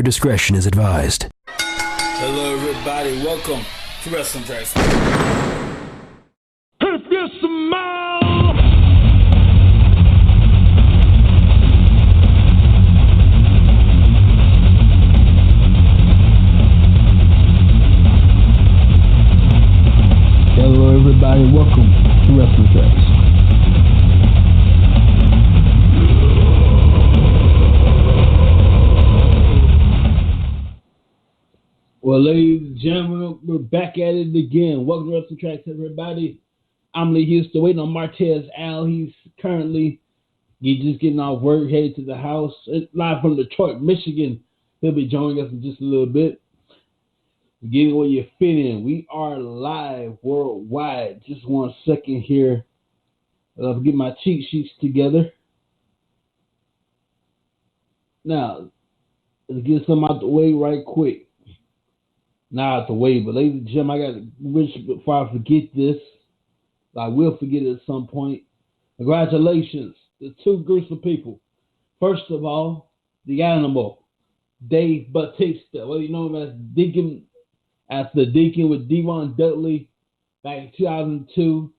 discretion is advised. Hello, everybody. Welcome to WrestlingTracks. If you smell Hello, everybody. Welcome to WrestlingTracks. Well, ladies and gentlemen, we're back at it again. Welcome to WrestlingTracks, everybody. I'm Lee Houston, waiting on Martez Al. He's just getting off work, headed to the house. It's live from Detroit, Michigan. He'll be joining us in just a little bit. Getting where you fit in. We are live worldwide. Just 1 second here. I'll get my cheat sheets together. Now, let's get some out the way right quick. Not out the way, but ladies and gentlemen, I got to wish before I forget this. I will forget it at some point. Congratulations to two groups of people. First of all, the animal, Dave Batista. Well, you know him as the Deacon with Devon Dudley back in 2002.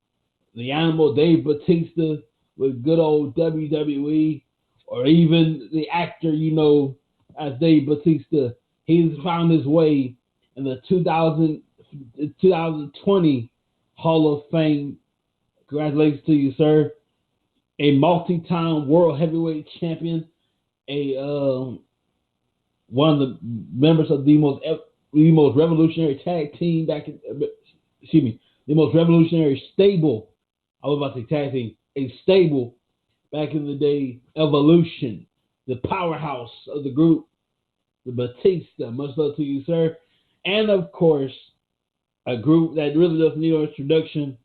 The animal, Dave Batista with good old WWE, or even the actor, you know, as Dave Batista. He's found his way in the 2020 Hall of Fame. Congratulations to you, sir. A multi-time world heavyweight champion, one of the members of the most revolutionary tag team the most revolutionary stable. I was about to say tag team, a stable back in the day, Evolution, the powerhouse of the group, the Batista. Much love to you, sir. And of course, a group that really doesn't need an introduction.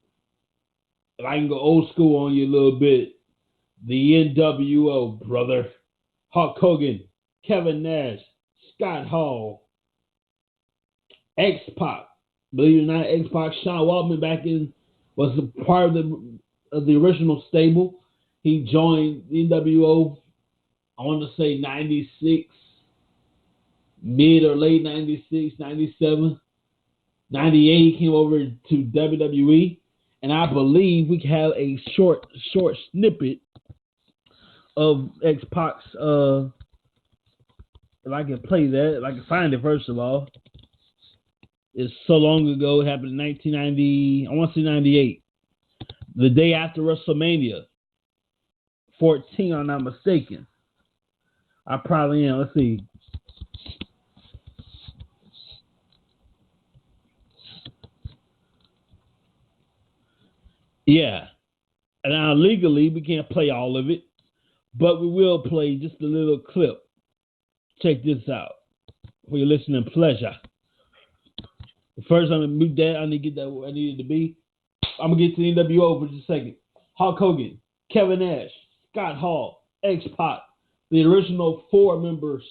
If I can go old school on you a little bit, the NWO, brother. Hulk Hogan, Kevin Nash, Scott Hall, X-Pac. Believe it or not, X-Pac, Sean Waltman was a part of the original stable. He joined the NWO, I want to say 96, mid or late 96, 97. 98, he came over to WWE. And I believe we have a short snippet of X-Pac's, if I can play that, if I can find it first of all. It's so long ago, it happened in 1990, I want to say 98. The day after WrestleMania 14, if I'm not mistaken. I probably am, let's see. Yeah. And now legally we can't play all of it, but we will play just a little clip. Check this out for your listening pleasure. First, I'm gonna mute that. I need to get that where I need it to be. I'm gonna get to the NWO for just a second. Hulk Hogan, Kevin Nash, Scott Hall, X-Pac, the original 4 members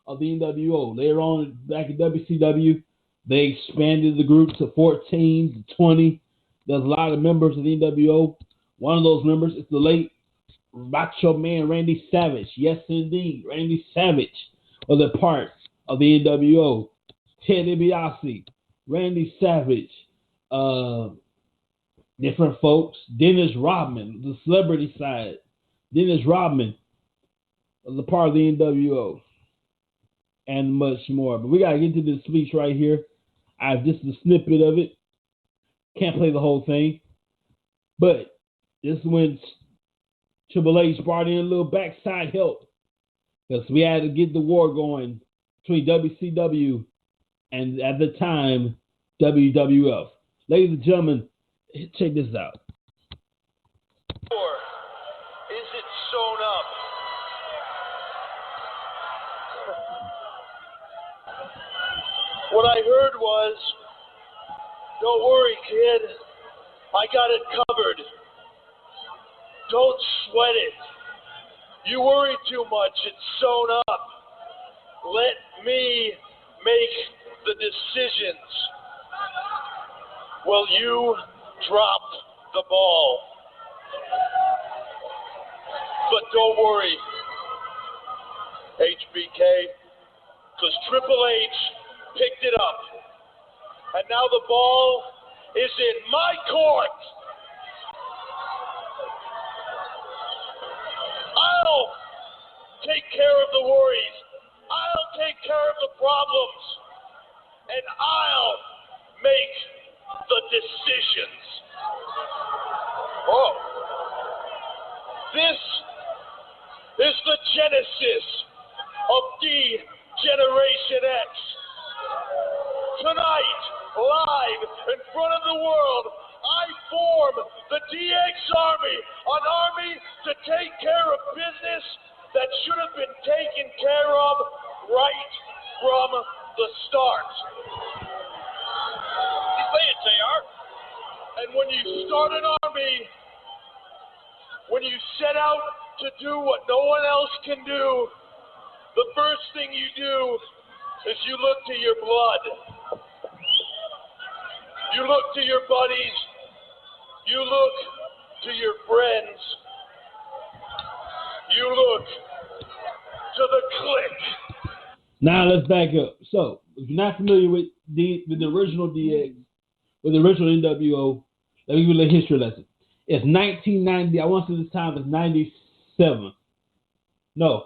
of the NWO. Later on, back in WCW, they expanded the group to 14 to 20. There's a lot of members of the NWO. One of those members is the late Macho Man Randy Savage. Yes, indeed. Randy Savage was a part of the NWO. Ted DiBiase, Randy Savage, different folks. Dennis Rodman, the celebrity side. Dennis Rodman was a part of the NWO. And much more. But we got to get to this speech right here. I have just a snippet of it. Can't play the whole thing. But this is when Triple H brought in a little backside help. Because we had to get the war going between WCW and, at the time, WWF. Ladies and gentlemen, check this out. Or is it sewn up? What I heard was, don't worry, kid. I got it covered. Don't sweat it. You worry too much. It's sewn up. Let me make the decisions. Well, you dropped the ball. But don't worry, HBK, because Triple H picked it up. And now the ball is in my court. I'll take care of the worries. I'll take care of the problems. And I'll make the decisions. Oh. This is the genesis of D-Generation X. Tonight, live in front of the world, I form the DX Army, an army to take care of business that should have been taken care of right from the start. You say it, JR. And when you start an army, when you set out to do what no one else can do, the first thing you do is you look to your blood. You look to your buddies. You look to your friends. You look to the clique. Now let's back up. So, if you're not familiar with the original DX, with the original NWO, let me give you a little history lesson. It's 1990. I want to say this time it's 97. No,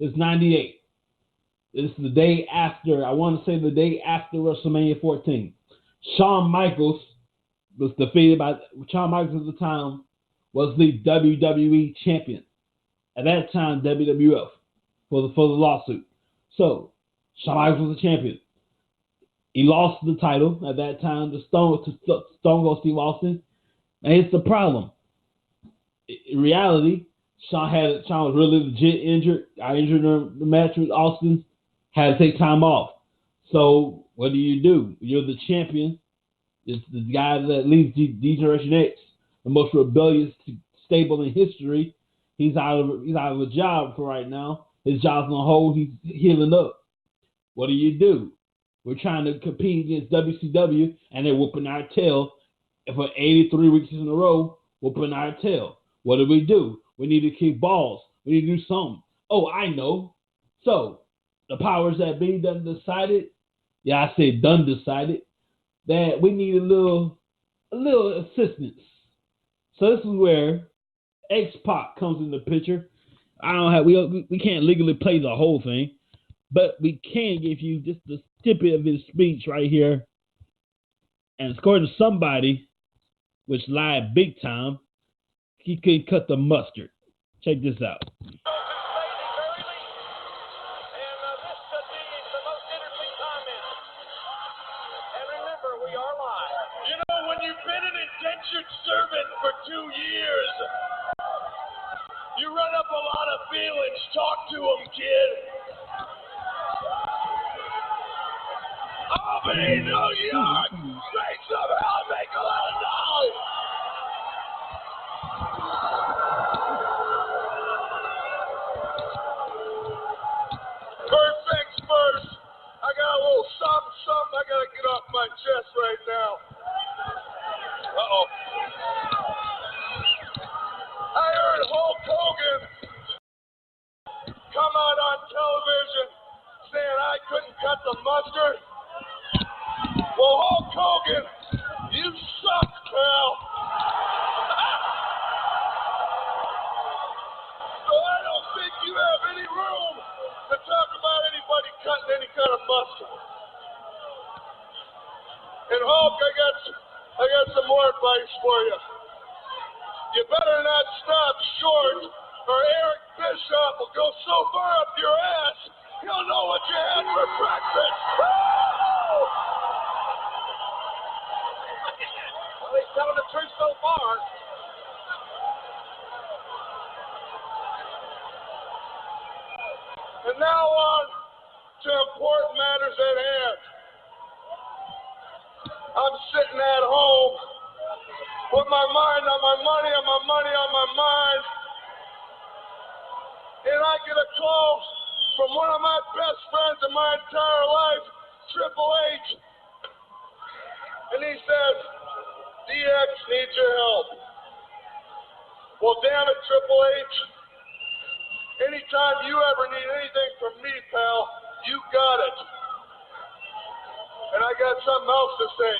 it's 98. This is the day after, I want to say the day after WrestleMania 14. Shawn Michaels was defeated by, Shawn Michaels at the time was the WWE champion. At that time, WWF for the lawsuit. So, Shawn Michaels was the champion. He lost the title at that time to Stone Cold Steve Austin. And it's the problem. In reality, Shawn was really legit injured. Got injured in the match with Austin. Had to take time off. So what do? You're the champion. It's the guy that leads D-Generation X, the most rebellious stable in history. He's out of a job for right now. His job's on hold. He's healing up. What do? We're trying to compete against WCW, and they're whooping our tail. And for 83 weeks in a row, whooping our tail. What do? We need to kick balls. We need to do something. Oh, I know. So, the powers that be done decided, decided, that we need a little assistance. So this is where X-Pac comes in the picture. We can't legally play the whole thing, but we can give you just the snippet of his speech right here. And according to somebody, which lied big time, he could cut the mustard. Check this out. Servant for 2 years. You run up a lot of feelings. Talk to him, kid. Albany, New York. Streets of hell make a lot of noise. First things first. I got a little something I gotta get off my chest right now. Uh-oh. I heard Hulk Hogan come out on television saying I couldn't cut the mustard. Well, Hulk Hogan, you suck, pal. So I don't think you have any room to talk about anybody cutting any kind of mustard. And Hulk, I got some more advice for you. You better not stop short, or Eric Bischoff will go so far up your ass, he'll know what you had for breakfast. Well, he's telling the truth so far. And now on to important matters at hand. I'm sitting at home with my mind on my money, and my money on my mind. And I get a call from one of my best friends in my entire life, Triple H. And he says, DX needs your help. Well, damn it, Triple H. Anytime you ever need anything from me, pal, you got it. got something else to say.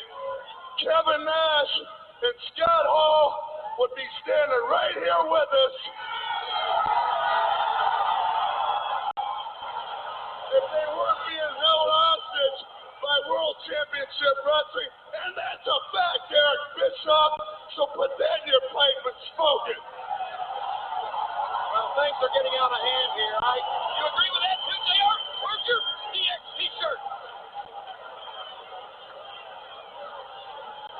Kevin Nash and Scott Hall would be standing right here with us if they weren't being held hostage by World Championship Wrestling. And that's a fact, Eric Bischoff. So put that in your pipe and smoke it. Well, things are getting out of hand here. You agree with that too, JR? Where's your DX t-shirt?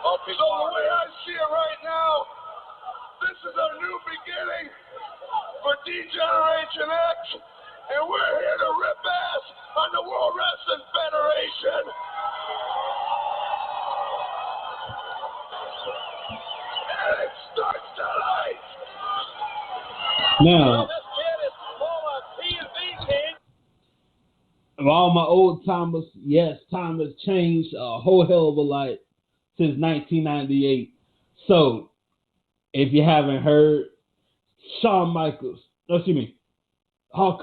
So the way I see it right now, this is a new beginning for D-Generation X, and we're here to rip ass on the World Wrestling Federation. And it starts tonight. Now, This kid is full of T&V, King. of all my old timers, yes, time has changed a whole hell of a lot since 1998. So, if you haven't heard, Hulk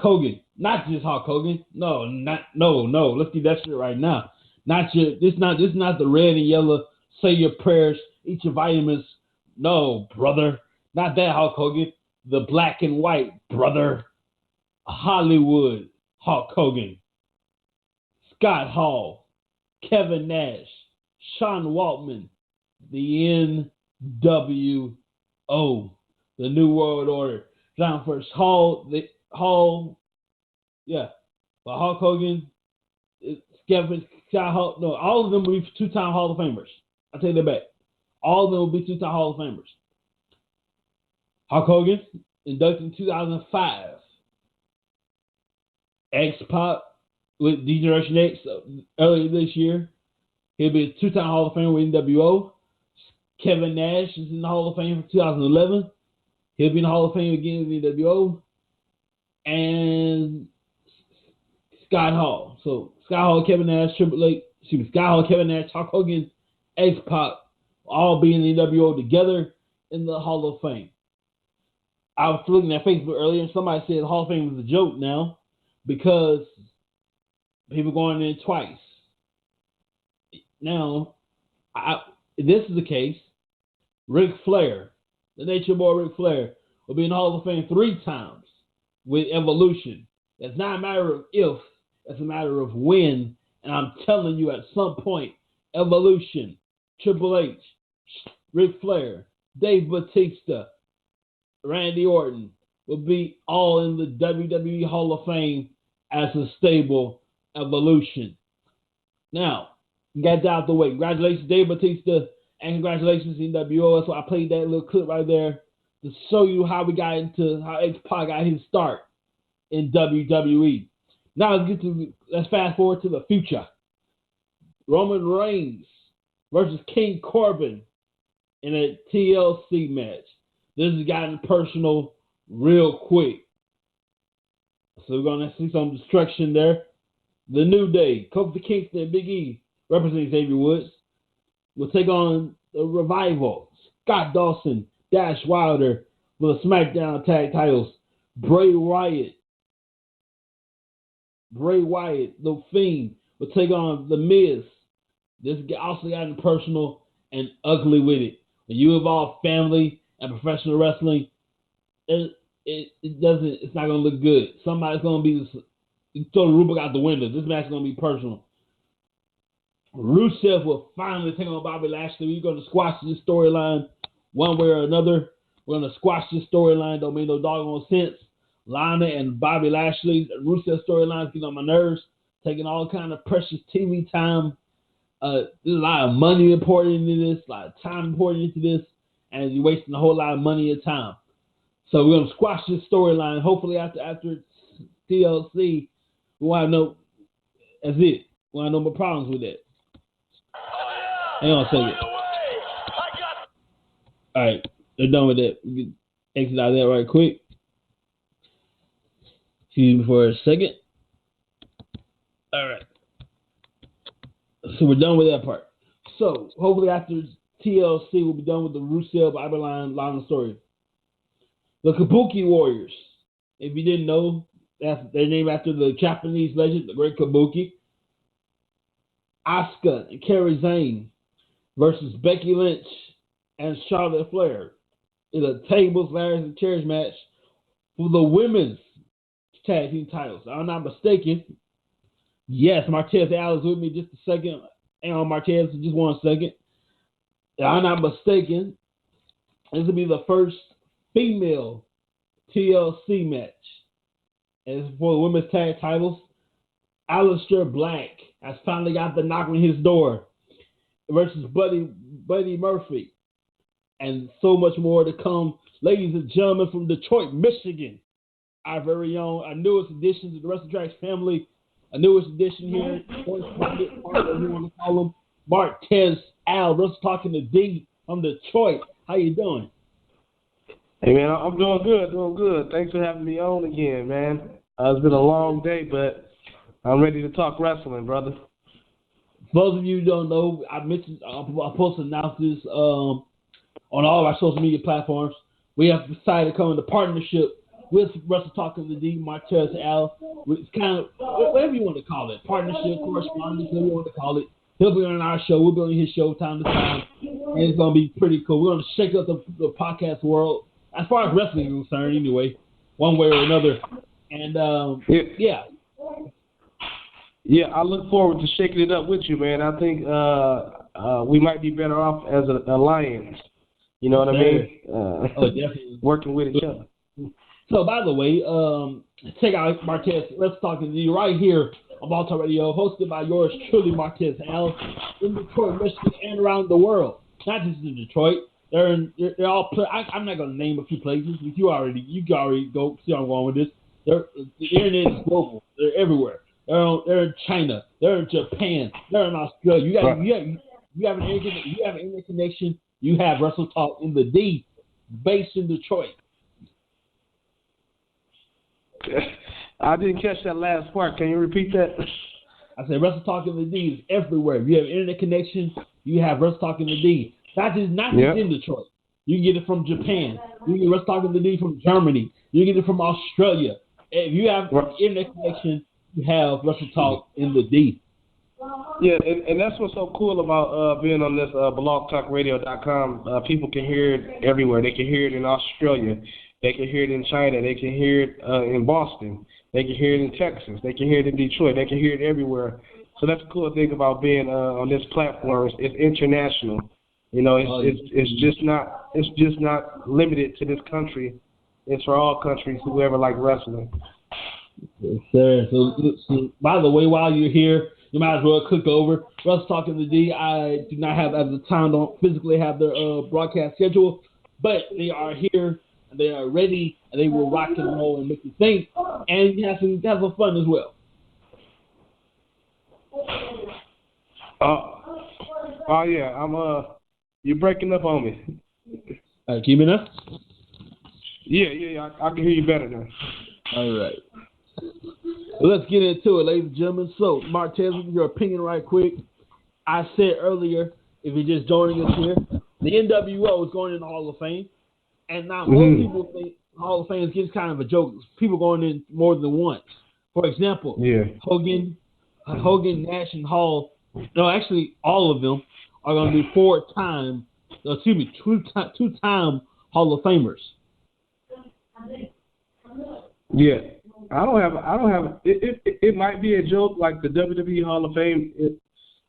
Hogan, not just Hulk Hogan. No, let's do that shit right now. This is not the red and yellow, say your prayers, eat your vitamins. No, brother. Not that Hulk Hogan. The black and white, brother. Hollywood Hulk Hogan. Scott Hall. Kevin Nash. Sean Waltman. The NWO. The New World Order. John First Hall. But Hulk Hogan, Kevin, Scott Hall, no, all of them will be two-time Hall of Famers. I'll take that back. All of them will be two-time Hall of Famers. Hulk Hogan, inducted in 2005. X-Pac with D-Generation X earlier this year. He'll be a two-time Hall of Famer with NWO. Kevin Nash is in the Hall of Fame for 2011. He'll be in the Hall of Fame again with NWO. And Scott Hall. So Scott Hall, Kevin Nash, Scott Hall, Kevin Nash, Hulk Hogan, X-Pac, all being in the NWO together in the Hall of Fame. I was looking at Facebook earlier and somebody said the Hall of Fame is a joke now because people going in twice. Now, if this is the case, Ric Flair, the Nature Boy Ric Flair, will be in the Hall of Fame 3 times with Evolution. It's not a matter of if, it's a matter of when. And I'm telling you, at some point, Evolution, Triple H, Ric Flair, Dave Batista, Randy Orton will be all in the WWE Hall of Fame as a stable Evolution. Now, got that out the way. Congratulations, Dave Batista, and congratulations, NWO. That's why I played that little clip right there to show you how X-Pac got his start in WWE. Now let's fast forward to the future. Roman Reigns versus King Corbin in a TLC match. This has gotten personal real quick. So we're going to see some destruction there. The New Day, Kofi Kingston and Big E, representing Xavier Woods, will take on the Revival. Scott Dawson, Dash Wilder for the SmackDown Tag Titles. Bray Wyatt, The Fiend, will take on The Miz. This also gotten personal and ugly with it. When you involve family and professional wrestling, it's not going to look good. Somebody's going to be, you throw the rule book out the window. This match is going to be personal. Rusev will finally take on Bobby Lashley. We're going to squash this storyline one way or another. We're going to squash this storyline. Don't make no doggone sense. Lana and Bobby Lashley, Rusev storylines get on my nerves. Taking all kind of precious TV time. There's a lot of money poured into this, a lot of time poured into this, and you're wasting a whole lot of money and time. So we're going to squash this storyline. Hopefully after TLC, we won't have no, that's it. We won't have no more problems with that. Hang on a second. All right, they're done with that. We can exit out of that right quick. Excuse me for a second. All right. So we're done with that part. So hopefully after TLC, we'll be done with the Rusev Bobby Lana story. The Kabuki Warriors. If you didn't know, they're named after the Japanese legend, the Great Kabuki. Asuka and Kairi Sane versus Becky Lynch and Charlotte Flair in a tables, ladders, and chairs match for the women's tag team titles. If I'm not mistaken. Yes, Martez Al is with me just a second. Hang on, Martez, just 1 second. If I'm not mistaken, this will be the first female TLC match. And for the women's tag titles, Aleister Black has finally got the knock on his door versus Buddy Murphy. And so much more to come. Ladies and gentlemen from Detroit, Michigan, our very own, our newest addition to the WrestlingTracks family, a newest addition here, whatever you want to call him, Martez Al. Let's talking to D from Detroit. How you doing? Hey, man, I'm doing good. Thanks for having me on again, man. It's been a long day, but I'm ready to talk wrestling, brother. For those of you who don't know, I mentioned I'm supposed to announce this on all of our social media platforms. We have decided to come into partnership with Wrestle Talking the D, Martez Al. It's kind of whatever you want to call it, partnership, correspondence, whatever you want to call it. He'll be on our show. We'll be on his show time to time, and it's going to be pretty cool. We're going to shake up the podcast world as far as wrestling is concerned, anyway, one way or another. And yeah. Yeah, I look forward to shaking it up with you, man. I think we might be better off as an alliance. You know what I mean? Oh, definitely. Working with each other. So, by the way, check out Martez. Let's talk to you right here on Baltimore Radio, hosted by yours truly, Martez Al, in Detroit, Michigan, and around the world. Not just in Detroit. They're all. I'm not going to name a few places, but you already go see where I'm going with this. The internet is global. They're everywhere. They're in China. They're in Japan. They're in Australia. You have an internet connection. You have Wrestle Talk in the D, based in Detroit. I didn't catch that last part. Can you repeat that? I said Wrestle Talk in the D is everywhere. If you have internet connection, you have Wrestle Talk in the D. Not just in Detroit. You can get it from Japan. You can get Wrestle Talk in the D from Germany. You can get it from Australia. If you have internet connection, you have Wrestle Talk in the D. Yeah, and that's what's so cool about being on this blogtalkradio.com. People can hear it everywhere. They can hear it in Australia. They can hear it in China. They can hear it in Boston. They can hear it in Texas. They can hear it in Detroit. They can hear it everywhere. So that's the cool thing about being on this platform. It's international. You know, it's just not limited to this country. It's for all countries who ever like wrestling. Yes, sir. So, by the way, while you're here, you might as well click over Wrestle Talk in the D. I do not have, at the time, don't physically have their broadcast schedule, but they are here and they are ready and they will rock and roll and make you think and have some fun as well. Oh yeah, you're breaking up on me. Keep it up? Yeah, I can hear you better now. All right. Let's get into it, ladies and gentlemen. So, Martez, your opinion right quick. I said earlier, if you're just joining us here, the NWO is going in the Hall of Fame. And now most people think Hall of Fame is kind of a joke. People going in more than once. For example, Hogan, Nash, and Hall. No, actually, all of them are going to be two-time Hall of Famers. Yeah. I don't have. It might be a joke like the WWE Hall of Fame.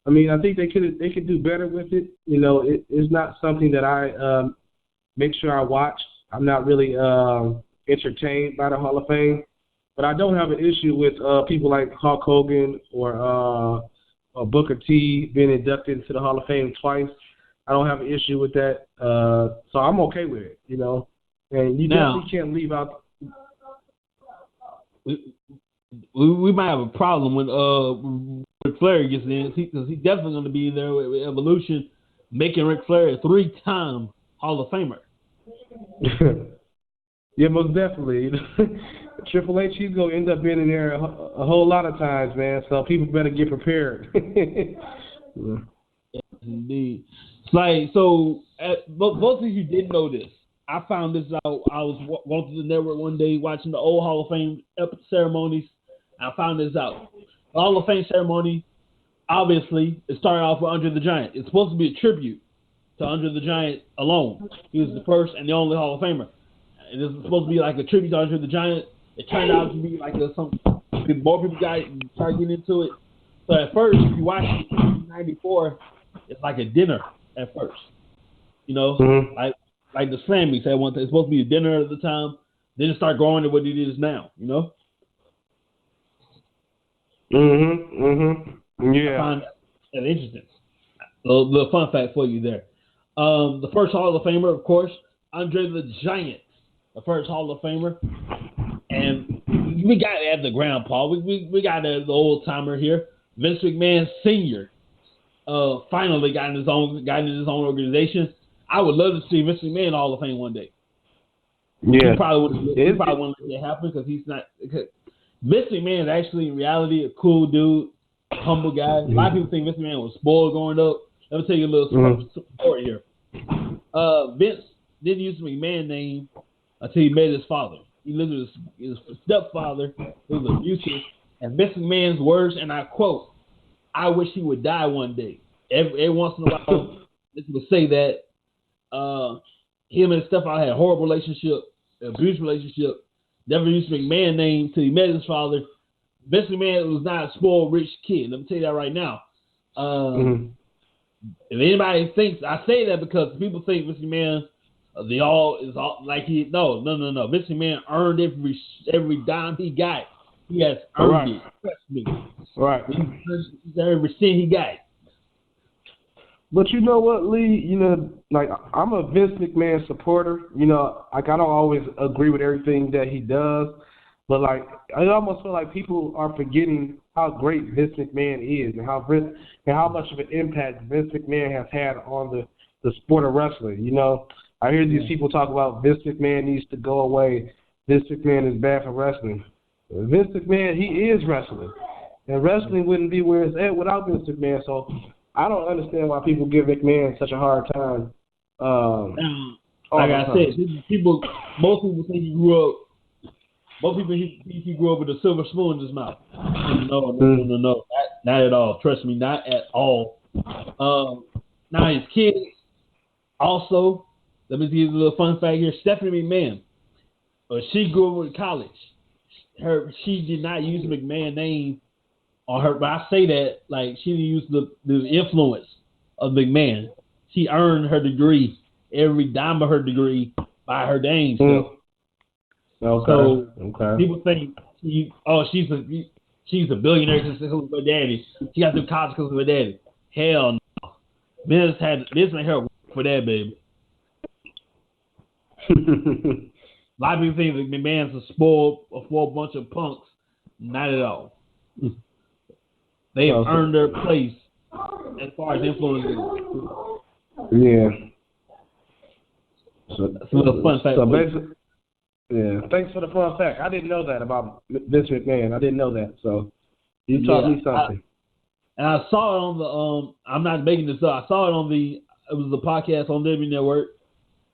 I think they could do better with it. You know, it's not something that I make sure I watch. I'm not really entertained by the Hall of Fame, but I don't have an issue with people like Hulk Hogan or Booker T being inducted into the Hall of Fame twice. I don't have an issue with that, so I'm okay with it. You know, and you definitely can't leave out. We might have a problem when Ric Flair gets in because he's definitely going to be there with Evolution, making Ric Flair a 3-time Hall of Famer. Yeah, most definitely. Triple H, he's going to end up being in there a whole lot of times, man. So people better get prepared. Yeah. Indeed. Both of you didn't know this. I found this out. I was walking the network one day watching the old Hall of Fame ceremonies. I found this out. The Hall of Fame ceremony obviously, it started off with Andre the Giant. It's supposed to be a tribute to Andre the Giant alone. He was the first and the only Hall of Famer. And it's supposed to be like a tribute to Andre the Giant. It turned out to be like some more people started getting into it. So at first, if you watch it in '94, it's like a dinner at first. You know, like the Slammies at one time. It's supposed to be a dinner at the time. Then it started growing to what it is now. You know. Yeah. I find that interesting. A little fun fact for you there. The first Hall of Famer, of course, Andre the Giant, the first Hall of Famer, and we got to add the grandpa. We got the old timer here, Vince McMahon Sr. Finally got in his own organization. I would love to see Vince McMahon in Hall of Fame one day. Yeah, he probably wouldn't let it happen because he's not. Vince McMahon is actually in reality a cool dude, humble guy. A lot of people think Vince McMahon was spoiled growing up. Let me tell you a little story here. Vince didn't use the McMahon name until he met his father. He lived with his stepfather, who was abusive, and Vince McMahon's words, and I quote, "I wish he would die one day." Every once in a while, Vince would say that. Him and his stepfather had a horrible relationship, an abusive relationship. Never used the McMahon name until he met his father. Vince McMahon was not a spoiled rich kid. Let me tell you that right now. If anybody thinks, I say that because people think Vince McMahon, no. Vince McMahon earned every dime he got. He has earned it. Trust me. Right. He's earned every cent he got. But you know what, Lee? You know, like I'm a Vince McMahon supporter. You know, like I don't always agree with everything that he does, but like I almost feel like people are forgetting how great Vince McMahon is and how much of an impact Vince McMahon has had on the sport of wrestling. You know, I hear these people talk about Vince McMahon needs to go away. Vince McMahon is bad for wrestling. Vince McMahon, he is wrestling, and wrestling wouldn't be where it's at without Vince McMahon. So I don't understand why people give McMahon such a hard time. Like I said, most people think he grew up. Most people think he grew up with a silver spoon in his mouth. No, not at all. Trust me, not at all. Now his kids also. Let me give you a little fun fact here. Stephanie McMahon, she grew up in college. She did not use the McMahon name on her, but I say that like she didn't use the influence of McMahon. She earned her degree, every dime of her degree, by her dang self. So people think she's a billionaire because of her daddy. She got through college because of her daddy. Hell no. Vince made her work for that, baby. A lot of people think that McMahon's a spoiled bunch of punks. Not at all. They have earned their place as far as influence. Yeah. That's a little fun fact. So basically, yeah. Thanks for the fun fact. I didn't know that about Vince McMahon. I didn't know that. So you taught me something. I saw it on the I'm not making this up. I saw it on it was the podcast on WWE Network.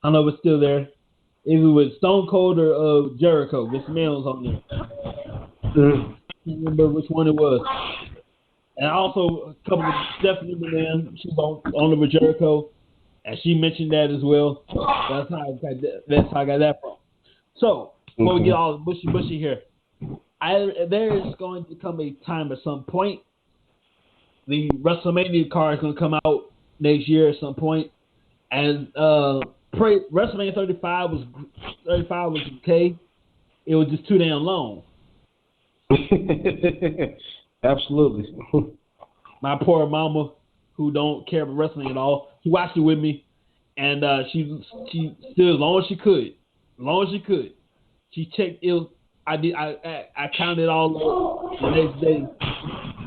I don't know if it's still there. It was with Stone Cold or Jericho. Vince McMahon was on there. I can't remember which one it was. And also a couple of Stephanie McMahon, she was on with Jericho, and she mentioned that as well. That's how I got that from. So before we get all bushy here, there is going to come a time at some point. The WrestleMania card is going to come out next year at some point, and WrestleMania 35 was okay. It was just too damn long. Absolutely. My poor mama, who don't care about wrestling at all, she watched it with me, and she still as long as she could. She checked it. I counted all up the next day.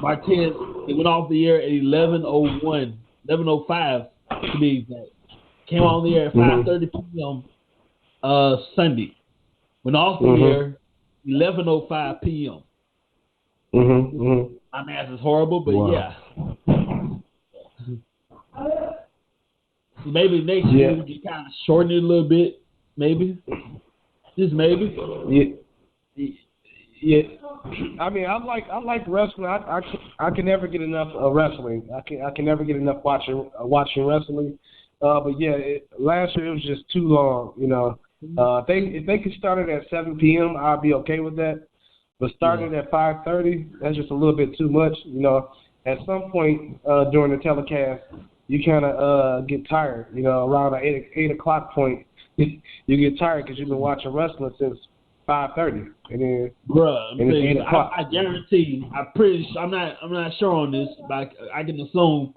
Martinez, it went off the air at 11:05 to be exact. Came on the air at 5:30 p.m. Sunday. Went off the air 11:05 p.m. My math is horrible, but yeah. Maybe next year we can kind of shorten it a little bit. Maybe. Just maybe. Yeah. I mean, I like wrestling. I can never get enough of wrestling. I can never get enough watching wrestling. But yeah, last year it was just too long. You know, if they could start it at 7 p.m., I'd be okay with that. But starting at 5:30, that's just a little bit too much. You know, at some point during the telecast, you kind of get tired. You know, around the 8 o'clock point, you get tired because you've been watching wrestling since 5:30, and then it's 8 o'clock. I guarantee. I'm not sure on this, but I can assume.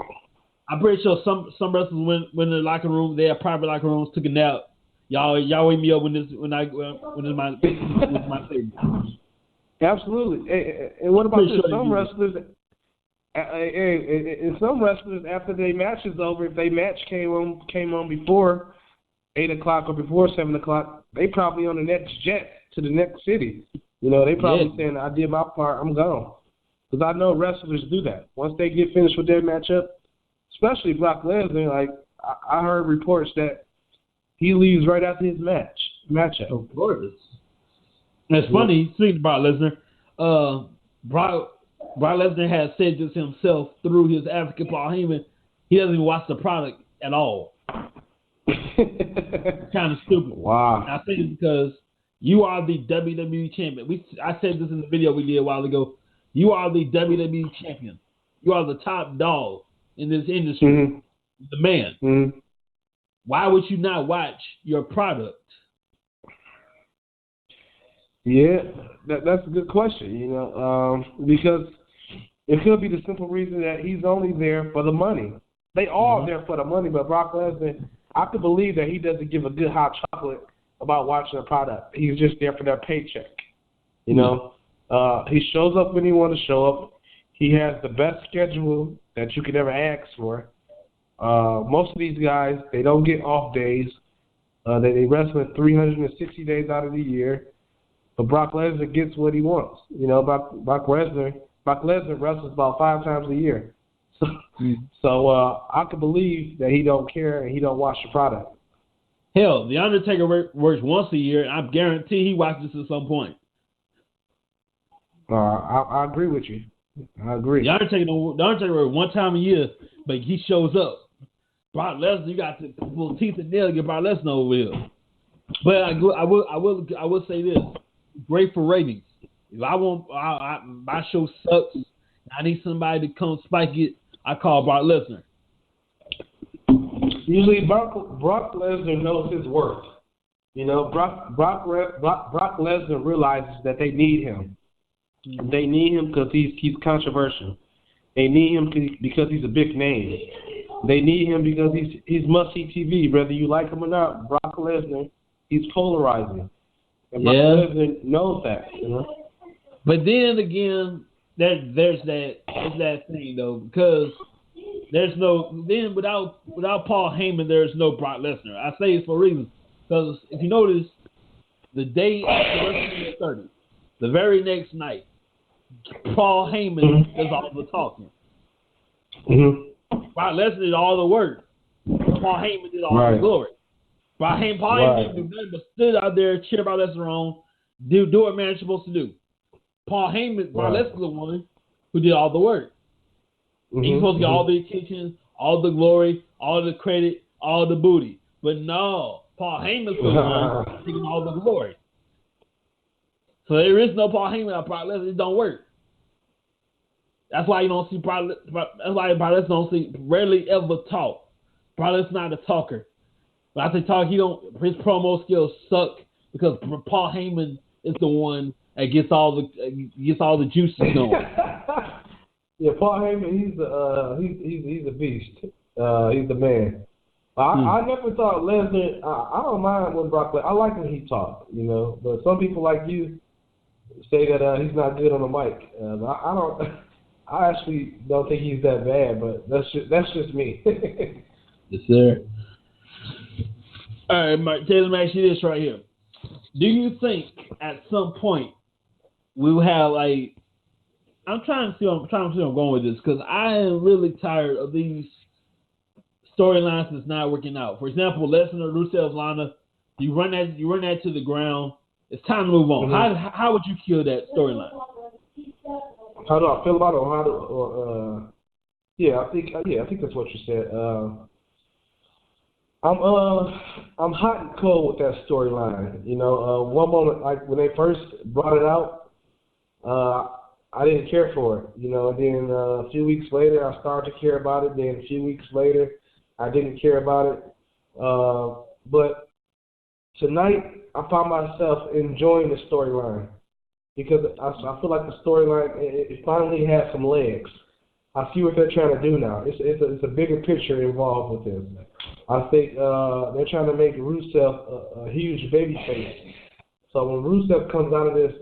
I'm pretty sure some wrestlers when in the locker room, they have private locker rooms, took a nap. Y'all wake me up when it's my favorite. Absolutely. And what about this? Some wrestlers, and some wrestlers after their match is over, if their match came on before 8 o'clock or before 7 o'clock, they probably on the next jet to the next city. You know, they probably saying, "I did my part, I'm gone." Because I know wrestlers do that. Once they get finished with their matchup, especially Brock Lesnar, like I heard reports that he leaves right after his matchup. Of course. It's funny, speaking about Lesnar, Brock Lesnar has said this himself through his advocate Paul Heyman. He doesn't even watch the product at all. Kind of stupid. Wow. And I think it's because you are the WWE champion. I said this in the video we did a while ago. You are the WWE champion. You are the top dog in this industry. Mm-hmm. The man. Mm-hmm. Why would you not watch your product? Yeah, that's a good question, you know, because it could be the simple reason that he's only there for the money. They all there for the money, but Brock Lesnar, I could believe that he doesn't give a good hot chocolate about watching a product. He's just there for that paycheck, you know. He shows up when he wants to show up. He has the best schedule that you could ever ask for. Most of these guys, they don't get off days. They wrestle 360 days out of the year. But Brock Lesnar gets what he wants. You know, Brock Lesnar wrestles about 5 times a year. So I can believe that he don't care and he don't watch the product. Hell, The Undertaker works once a year, and I guarantee he watches at some point. I agree with you. I agree. The Undertaker works one time a year, but he shows up. Brock Lesnar, you got to pull teeth and nails to get Brock Lesnar over here. But I will say this. Great for ratings. If my show sucks, I need somebody to come spike it, I call Brock Lesnar. Usually Brock Lesnar knows his worth. You know, Brock Lesnar realizes that they need him. They need him because he's controversial. They need him because he's a big name. They need him because he's must-see TV. Whether you like him or not, Brock Lesnar, he's polarizing. And Brock Lesnar knows that, you know. But then again, there's that thing though, because without Paul Heyman, there's no Brock Lesnar. I say it for a reason, because if you notice, the day after WrestleMania 30, the very next night, Paul Heyman does all the talking. Brock Lesnar did all the work. Paul Heyman did all the glory. Paul Heyman didn't do nothing but stood out there, cheer Brock Lesnar on, do what man's supposed to do. Brock Lesnar the one who did all the work. He's supposed to get all the attention, all the glory, all the credit, all the booty. But no, Paul Heyman's the one taking all the glory. So there is no Paul Heyman without Brock Lesnar. It don't work. That's why you don't see Brock Lesnar rarely ever talk. Brock Lesnar's not a talker. When I say talk, his promo skills suck because Paul Heyman is the one that gets all the juices going. Yeah, Paul Heyman, he's a beast. He's the man. I never thought Lesnar. I don't mind when Brock Lesnar. I like when he talks, you know. But some people like you say that he's not good on the mic. I don't. I actually don't think he's that bad, but that's just me. Yes, sir. All right, Mike, Taylor, let me ask you this right here. Do you think at some point we will have I'm trying to see where I'm going with this, because I am really tired of these storylines that's not working out. For example, Lesnar, Rusev, Lana, you run that to the ground. It's time to move on. How would you kill that storyline? how do I feel about it, or how do, I think that's what you said. I'm hot and cold with that storyline. You know, one moment, like when they first brought it out, I didn't care for it. You know, and then a few weeks later, I started to care about it. Then a few weeks later, I didn't care about it. But tonight, I found myself enjoying the storyline because I feel like the storyline it finally has some legs. I see what they're trying to do now. It's a bigger picture involved with this. I think they're trying to make Rusev a huge babyface. So when Rusev comes out of this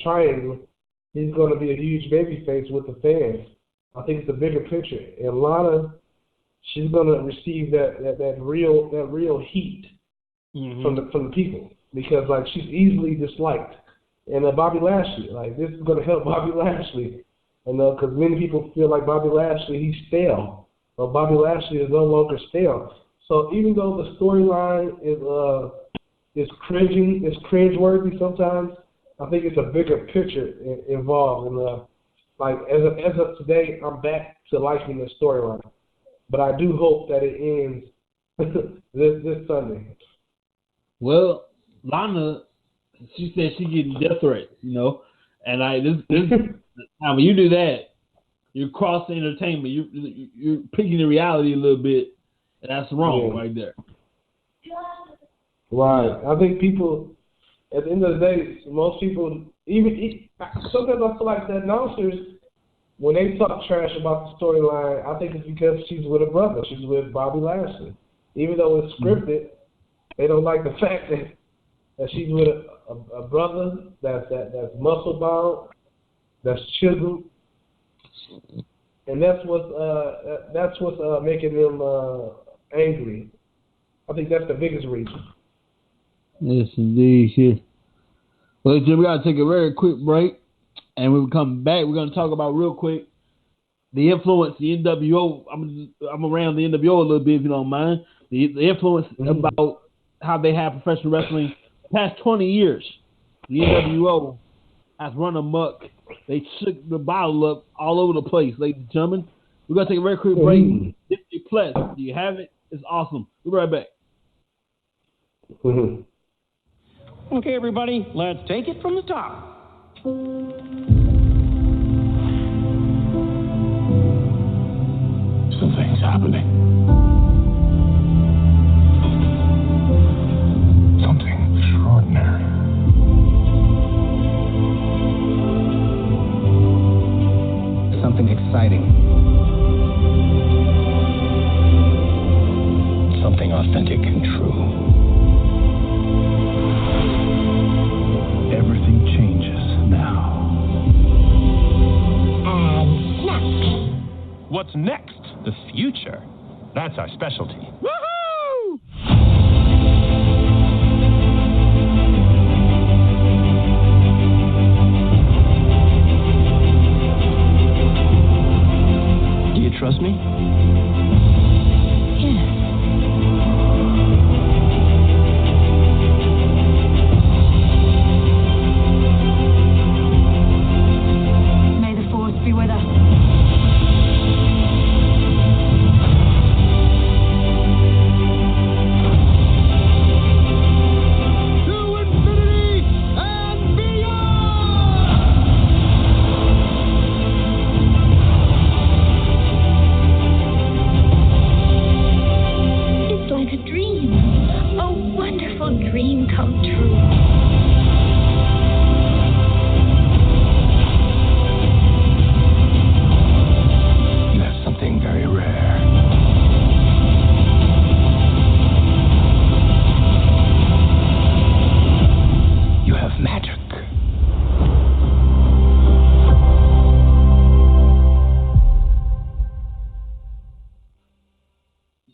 triangle, he's going to be a huge babyface with the fans. I think it's a bigger picture. And Lana, she's going to receive that real heat from the people because like she's easily disliked. And Bobby Lashley, like this is going to help Bobby Lashley. And because many people feel like Bobby Lashley, he's stale. But Bobby Lashley is no longer stale. So even though the storyline is cringeworthy sometimes, I think it's a bigger picture involved. And like as of today, I'm back to liking the storyline. But I do hope that it ends this Sunday. Well, Lana, she said she's getting death threats, you know, and when you do that, you're crossing entertainment. You're picking the reality a little bit, and that's wrong right there. Right. I think people, at the end of the day, most people, sometimes I feel like the announcers, when they talk trash about the storyline, I think it's because she's with a brother. She's with Bobby Lashley. Even though it's scripted, they don't like the fact that she's with a brother that's muscle bound, that's chiseled, and that's what's making them angry. I think that's the biggest reason. Yes, indeed. Yeah. Well, Jim, we got to take a very quick break, and when we come back, we're going to talk about real quick the influence the NWO. I'm around the NWO a little bit, if you don't mind. The influence about how they have professional wrestling the past 20 years. The NWO has run amok. They shook the bottle up all over the place, ladies and gentlemen. We're going to take a very quick break. Disney Plus, do you have it? It's awesome. We'll be right back. Okay, everybody, let's take it from the top. Something's happening. Something extraordinary. Something exciting. Something authentic and true. Everything changes now. And next. What's next? The future. That's our specialty. Woohoo! Do you trust me? Yes. May the force be with us.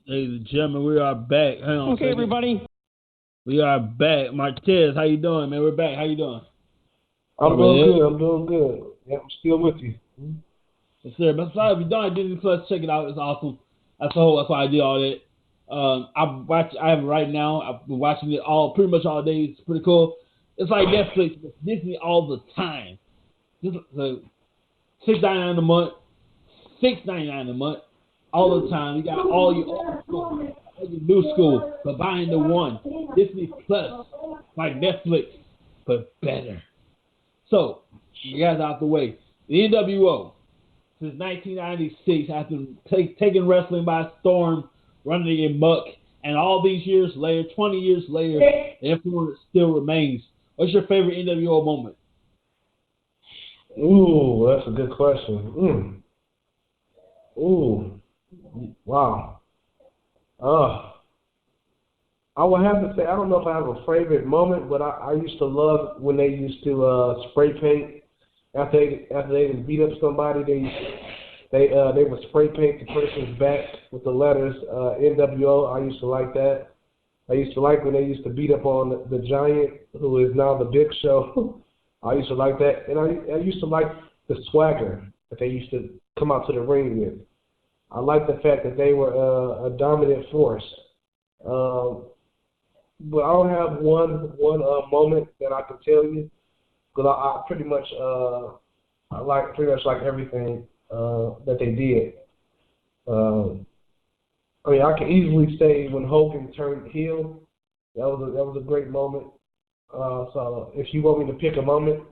Ladies and gentlemen, we are back. Hang on okay, everybody. We are back. Martez, how you doing, man? We're back. How you doing? I'm doing good. Yeah, I'm still with you. Yes, sir. But sorry, if you don't have Disney Plus, check it out. It's awesome. That's why I did all that. I have it right now. I've been watching it pretty much all day. It's pretty cool. It's like Netflix, Disney all the time. $6.99 a month, $6.99 a month, all the time. You got all your old school, all your new school, combined into one. Disney Plus, like Netflix, but better. So, you guys out the way. The NWO, since 1996, after taking wrestling by storm, running it muck, and all these years later, 20 years later, the influence still remains. What's your favorite NWO moment? Ooh, that's a good question. Ooh, wow. I would have to say, I don't know if I have a favorite moment, but I used to love when they used to spray paint after they beat up somebody. They would spray paint the person's back with the letters NWO. I used to like that. I used to like when they used to beat up on the Giant, who is now the Big Show. I used to like that, and I used to like the swagger that they used to come out to the ring with. I like the fact that they were a dominant force. But I don't have one moment that I can tell you, because I pretty much like everything that they did. I mean, I can easily say when Hogan turned heel, that was a great moment. So if you want me to pick a moment,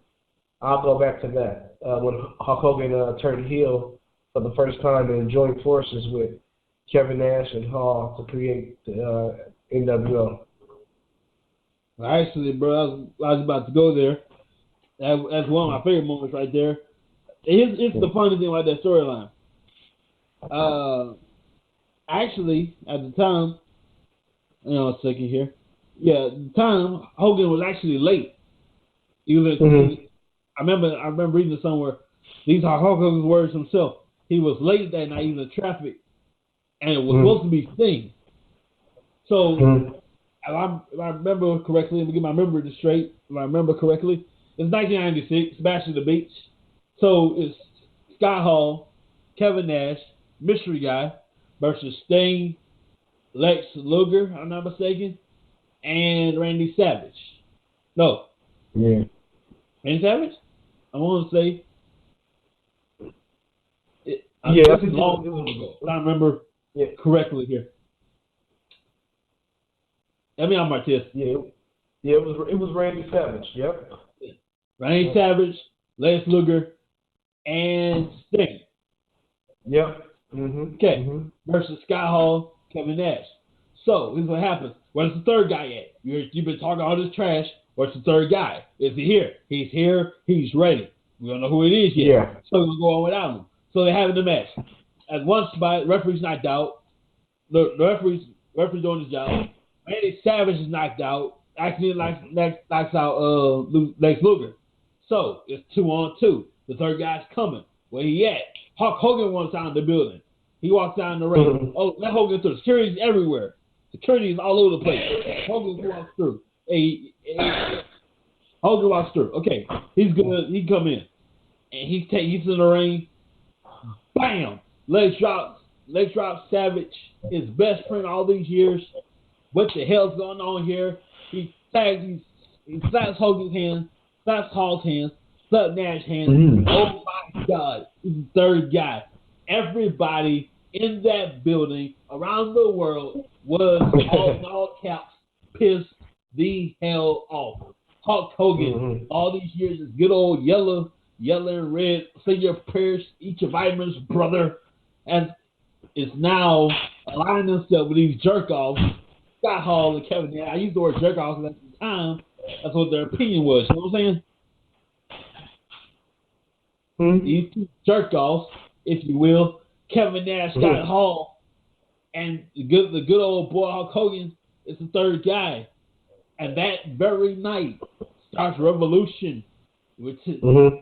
I'll go back to that. When Hulk Hogan turned heel for the first time and joined forces with Kevin Nash and Hall to create the NWO. Actually, bro, I was about to go there. That's one of my favorite moments right there. It's the funny thing about that storyline. Actually, at the time, hang on a second here. Yeah, at the time, Hogan was actually late. He was. I remember reading it somewhere. These are Hulk Hogan's words himself. He was late that night in the traffic, and it was supposed to be Sting. So, if I remember correctly, let me get my memory straight. If I remember correctly, it's 1996, Bash at the Beach. So it's Scott Hall, Kevin Nash, Mystery Guy versus Sting, Lex Luger, if I'm not mistaken, and Randy Savage. No. Yeah. Randy Savage? I want to say. That's long time ago. If I remember correctly here. Let me on my test. Yeah, it was Randy Savage. Yep. Randy Savage, Lex Luger, and Sting. Yep. Okay. Versus Scott Hall, Kevin Nash. So this is what happens. Where's the third guy at? You've been talking all this trash. Where's the third guy? Is he here? He's here. He's ready. We don't know who it is yet. Yeah. So we'll go on without him. So they're having the match. At one spot, referee's knocked out. The referee's doing his job. Randy Savage is knocked out. Actually, knocks out Lex Luger. So it's 2-on-2. The third guy's coming. Where he at? Hulk Hogan walks out in the building. He walks down the ring. Oh, let Hogan through. Security's everywhere. Security's all over the place. Hogan walks through. Hogan walks through. Okay, he's good. He come in, and he's in the ring. Bam! Leg drops Savage, his best friend all these years. What the hell's going on here? He slaps Hogan's hand, slaps Hall's hand, slaps Nash's hand. Oh my God, he's the third guy. Everybody in that building around the world was all caps pissed the hell off. Hulk Hogan, all these years, is good old yellow and red, say your prayers, eat your vitamins, brother, and is now aligning himself with these jerk-offs, Scott Hall and Kevin Nash. I used the word jerk-offs at the time. That's what their opinion was. You know what I'm saying? These two jerk-offs, if you will, Kevin Nash, Scott Hall, and the good old boy Hulk Hogan is the third guy. And that very night starts Revolution, which is to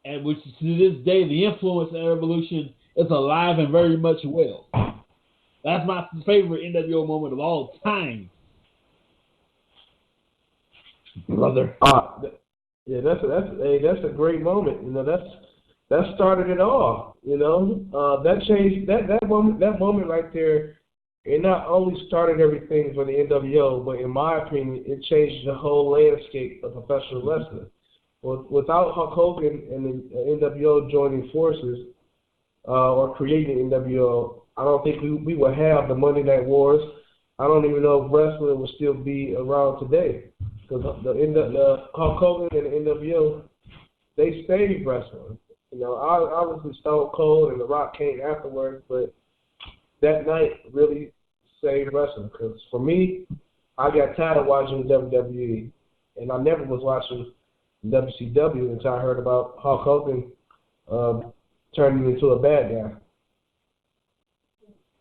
this day, the influence of Revolution is alive and very much well. That's my favorite NWO moment of all time, brother. Yeah, that's a great moment. You know, that started it all. You know, that changed that moment right there. It not only started everything for the NWO, but in my opinion, it changed the whole landscape of professional wrestling. without Hulk Hogan and the NWO joining forces or creating NWO, I don't think we would have the Monday Night Wars. I don't even know if wrestling would still be around today, because the Hulk Hogan and the NWO, they saved wrestling. You know, obviously Stone Cold and The Rock came afterwards, but that night really saved wrestling. Because for me, I got tired of watching WWE, and I never was watching WCW until I heard about Hulk Hogan turning into a bad guy.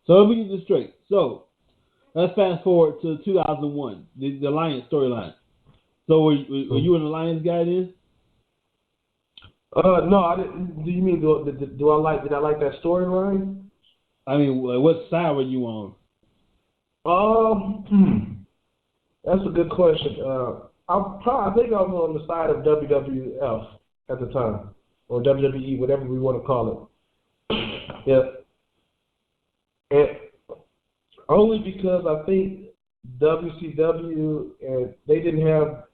So let me get this straight. So let's fast forward to 2001, the Alliance storyline. So were you an Alliance guy then? No, I didn't. Do you mean did I like that storyline? I mean, what side were you on? That's a good question. I think I was on the side of WWF at the time, or WWE, whatever we want to call it. Yeah, and only because I think WCW and they didn't have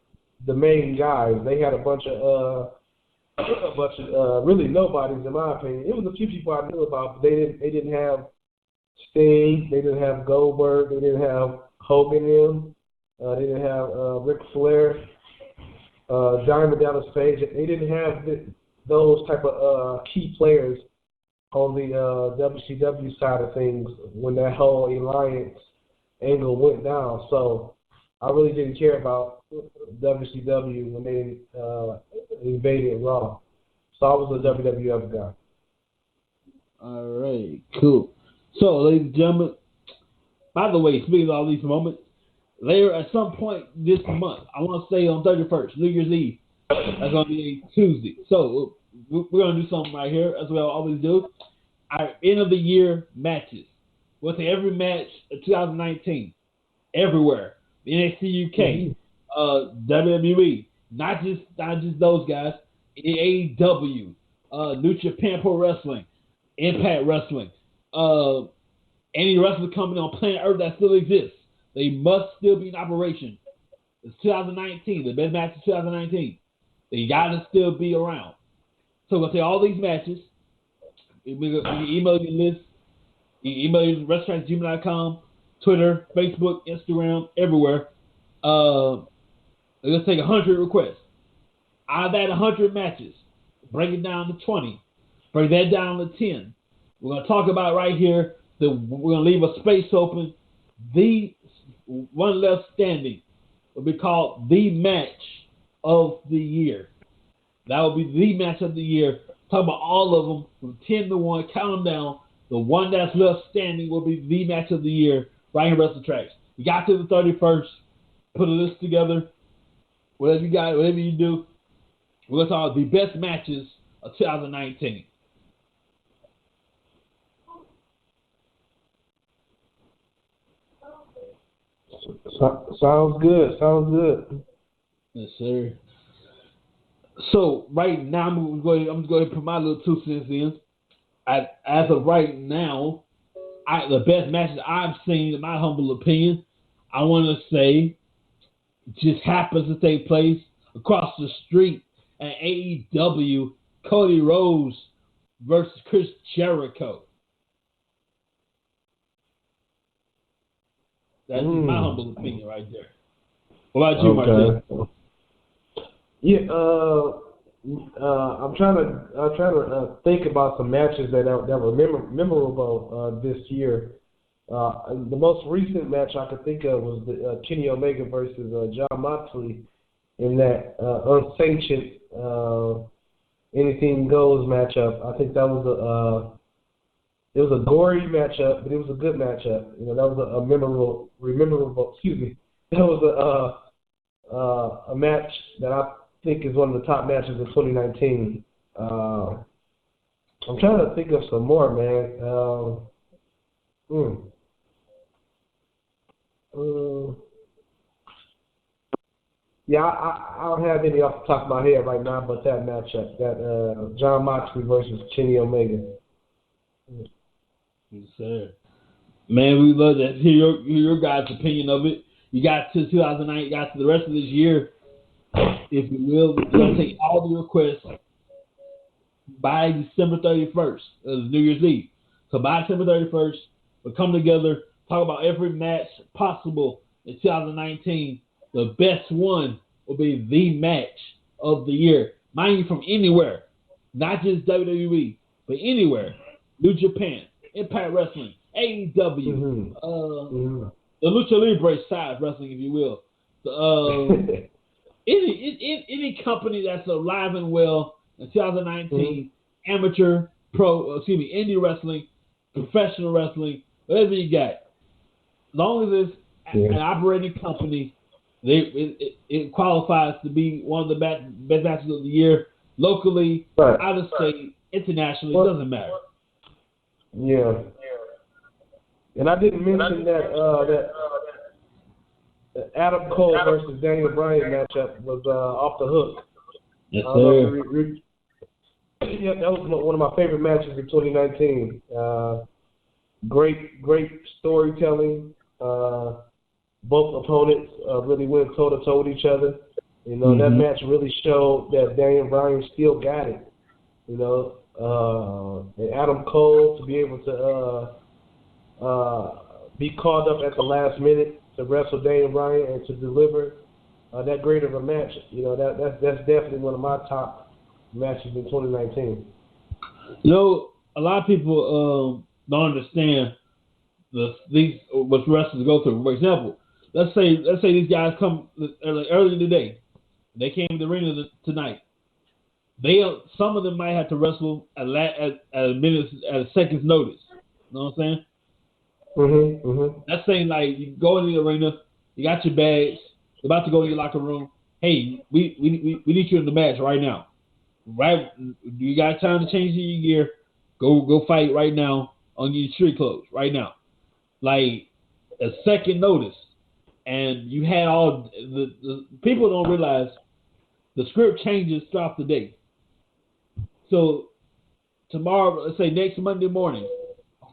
the main guys. They had a bunch of really nobodies, in my opinion. It was a few people I knew about, but they didn't have Sting, they didn't have Goldberg, they didn't have Hogan they didn't have Ric Flair, Diamond Dallas Page. They didn't have those type of key players on the WCW side of things when that whole alliance angle went down. So I really didn't care about WCW when they invaded Raw. So I was a WWF guy. All right, cool. So, ladies and gentlemen, by the way, speaking of all these moments, later at some point this month, I want to say on 31st, New Year's Eve, that's going to be a Tuesday. So we're going to do something right here, as we always do. Our end of the year matches. We'll say every match of 2019, everywhere. NXT UK, WWE, not just those guys. AEW, New Japan Pro Wrestling, Impact Wrestling, any wrestling company on planet Earth that still exists. They must still be in operation. It's 2019, the best match of 2019. They gotta still be around. So we'll say all these matches. You can email your list. You can email your WrestlingTracks@gmail.com, Twitter, Facebook, Instagram, everywhere. Let's take 100 requests. Out of that 100 matches, break it down to 20. Break that down to 10. We're going to talk about right here. We're going to leave a space open. The one left standing will be called the match of the year. That will be the match of the year. Talk about all of them from 10 to 1. Count them down. The one that's left standing will be the match of the year right here at WrestlingTracks. You got to the 31st. Put a list together. Whatever you got, whatever you do. We're going to talk the best matches of 2019. Sounds good. Yes, sir. So right now, I'm going to put my little 2 cents in. As of right now, the best matches I've seen, in my humble opinion, I want to say, just happens to take place across the street at AEW. Cody Rhodes versus Chris Jericho. That's my humble opinion right there. What about you, Martin? Yeah, I'm trying to think about some matches that were memorable this year. The most recent match I could think of was the Kenny Omega versus John Moxley in that unsanctioned anything goes matchup. I think that was it was a gory matchup, but it was a good matchup. You know, that was a memorable. Excuse me. That was a match that I think is one of the top matches of 2019. I'm trying to think of some more, man. Yeah, I don't have any off the top of my head right now, but that matchup, that John Moxley versus Kenny Omega. Yes, sir. Man, we love that. Hear your guys' opinion of it. You got to 2009, you got to the rest of this year. if you will. We're going to take all the requests by December 31st, New Year's Eve. So by December 31st, we'll come together, talk about every match possible in 2019. The best one will be the match of the year. Mind you, from anywhere, not just WWE, but anywhere. New Japan, Impact Wrestling, AEW, the Lucha Libre side of wrestling, if you will. Any company that's alive and well in 2019, amateur, indie wrestling, professional wrestling, whatever you got. As long as it's an operating company, it qualifies to be one of the best matches of the year, locally, out of state, internationally, it doesn't matter. Yeah. And I didn't mention that Adam Cole versus Daniel Bryan matchup was off the hook. Yes, sir. Yeah, that was one of my favorite matches in 2019. Great storytelling. Both opponents really went toe-to-toe with each other. You know, that match really showed that Daniel Bryan still got it. You know, and Adam Cole to be able to be called up at the last minute to wrestle Daniel Bryan and to deliver that great of a match. You know, that's definitely one of my top matches in 2019. You know, a lot of people don't understand what wrestlers go through. For example, let's say these guys come early today. They came to the arena tonight. Some of them might have to wrestle at a second's notice. You know what I'm saying? That's saying, like, you go into the arena, you got your bags, you're about to go to your locker room. Hey, we need you in the match right now. Right? You got time to change your gear. Go fight right now on your street clothes right now. Like a second notice, and you had all the people don't realize the script changes throughout the day. So tomorrow, let's say next Monday morning,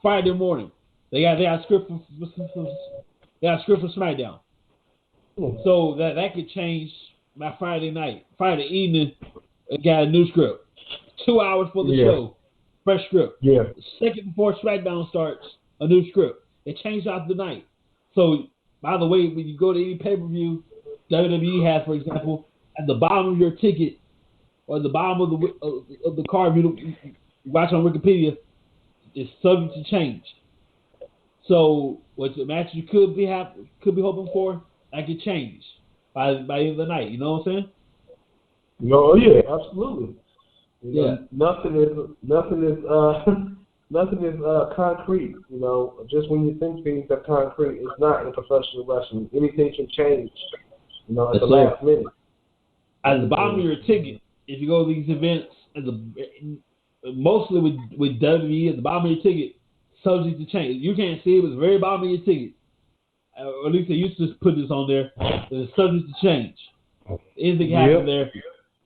Friday morning, they got a script for SmackDown. So that could change by Friday evening. It got a new script. 2 hours for the show, fresh script. Yeah. Second before SmackDown starts, a new script. It changed out the night. So, by the way, when you go to any pay-per-view, WWE has, for example, at the bottom of your ticket or the bottom of the card you watch on Wikipedia, is subject to change. So, what the match you could be hoping for, that could change by the end of the night. You know what I'm saying? No, yeah, absolutely. You know, nothing is concrete. You know, just when you think things are concrete, it's not in professional wrestling. Anything can change. You know, at the last minute. At the bottom of your ticket, if you go to these events, mostly with WWE, at the bottom of your ticket, subject to change. You can't see it, but it's the very bottom of your ticket. Or at least they used to put this on there. It's subject to change. Anything happen there?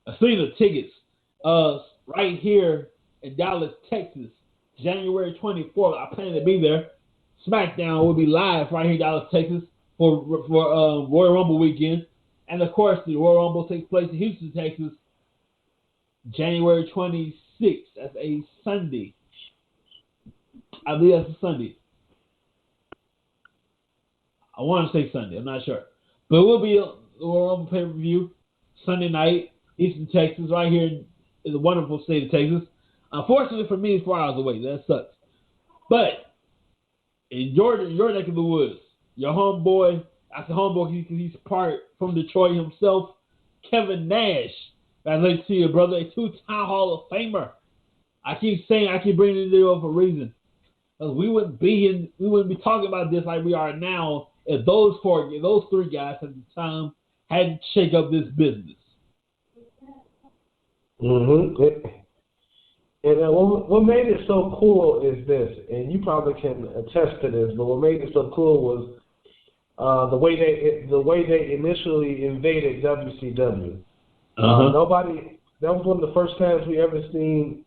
I've seen the tickets right here in Dallas, Texas, January 24th. I plan to be there. SmackDown will be live right here in Dallas, Texas for Royal Rumble weekend. And, of course, the Royal Rumble takes place in Houston, Texas, January 26th. That's a Sunday. I believe that's a Sunday. I want to say Sunday. I'm not sure. But it will be a Royal Rumble pay-per-view Sunday night, Houston, Texas, right here in the wonderful state of Texas. Unfortunately for me, it's 4 hours away. That sucks. But in your neck of the woods, your homeboy, I say homeboy, he's part from Detroit himself, Kevin Nash. Congratulations to your brother, a two-time Hall of Famer. I keep bringing this up for a reason. We wouldn't be talking about this like we are now if those three guys at the time hadn't shake up this business. And what made it so cool is this, and you probably can attest to this. But what made it so cool was the way they initially invaded WCW. Nobody. That was one of the first times we ever seen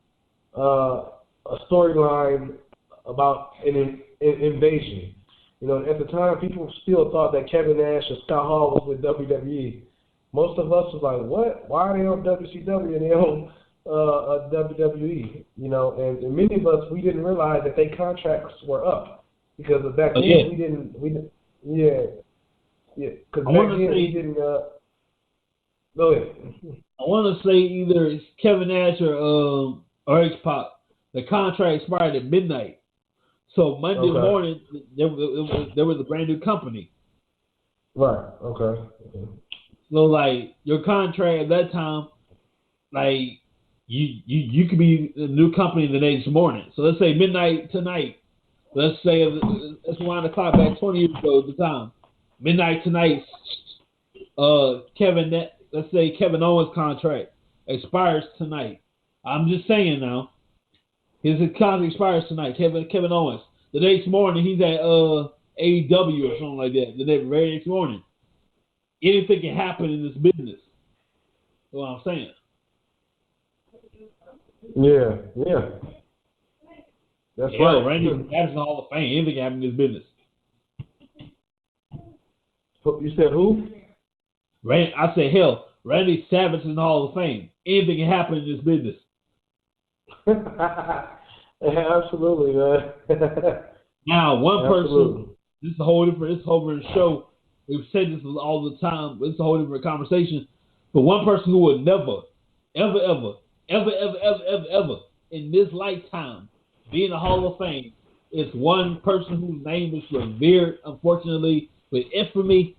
a storyline about an invasion. You know, at the time, people still thought that Kevin Nash and Scott Hall was with WWE. most of us was like, what? Why are they on WCW and they on WWE? You know, and many of us, we didn't realize that their contracts were up because back then we didn't. Because back then we didn't. Go ahead. I want to say either it's Kevin Nash or X-Pac. The contract expired at midnight. So Monday morning, there was a brand new company. Right. Okay. So like your contract at that time, like you could be a new company the next morning. So let's say midnight tonight. Let's say let's wind the clock back 20 years ago at the time. Midnight tonight. Let's say Kevin Owens' contract expires tonight. I'm just saying now. His contract expires tonight. Kevin Owens. The next morning he's at AEW or something like that. The very next morning. Anything can happen in this business. That's what I'm saying. Yeah. That's right. Randy Savage's in the Hall of Fame. Anything can happen in this business. You said who? I said, hell, Randy Savage is in the Hall of Fame. Anything can happen in this business. Absolutely, man. Now, one person, this is a whole different show. We've said this all the time, but it's a whole different conversation. But one person who would never, ever in this lifetime be in the Hall of Fame is one person whose name is revered, unfortunately, with infamy.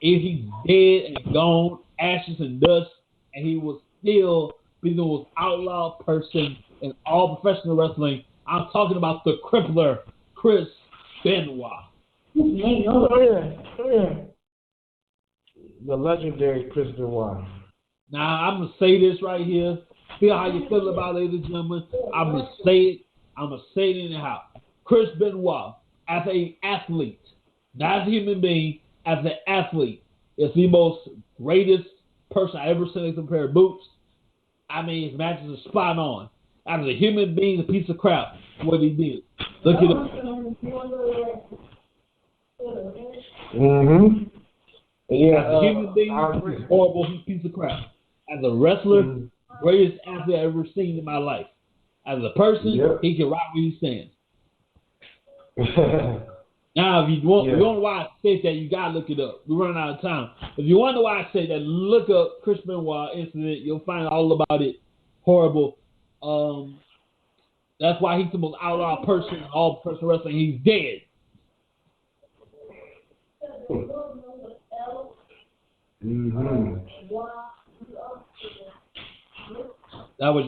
If he's dead and gone, ashes and dust, and he will still be the most outlawed person in all professional wrestling. I'm talking about the crippler, Chris Benoit. Oh, yeah. The legendary Chris Benoit. Now, I'm going to say this right here. Feel how you feel about it, ladies and gentlemen. I'm going to say it. I'm going to say it anyhow. Chris Benoit, as an athlete, not as a human being, as an athlete, is the most greatest person I ever seen with a pair of boots. I mean, his matches are spot on. As a human being, a piece of crap, what he did. Look at him. Mm-hmm. Yeah, as a human being, he's horrible, he's a piece of crap. As a wrestler, greatest athlete I've ever seen in my life. As a person, he can rock where he stands. Now, if you want, you wonder why I said that, you gotta look it up. We're running out of time. If you wonder why I said that, look up Chris Benoit incident. You'll find all about it. Horrible. That's why he's the most outlawed person in all professional wrestling. He's dead. Mm-hmm. That was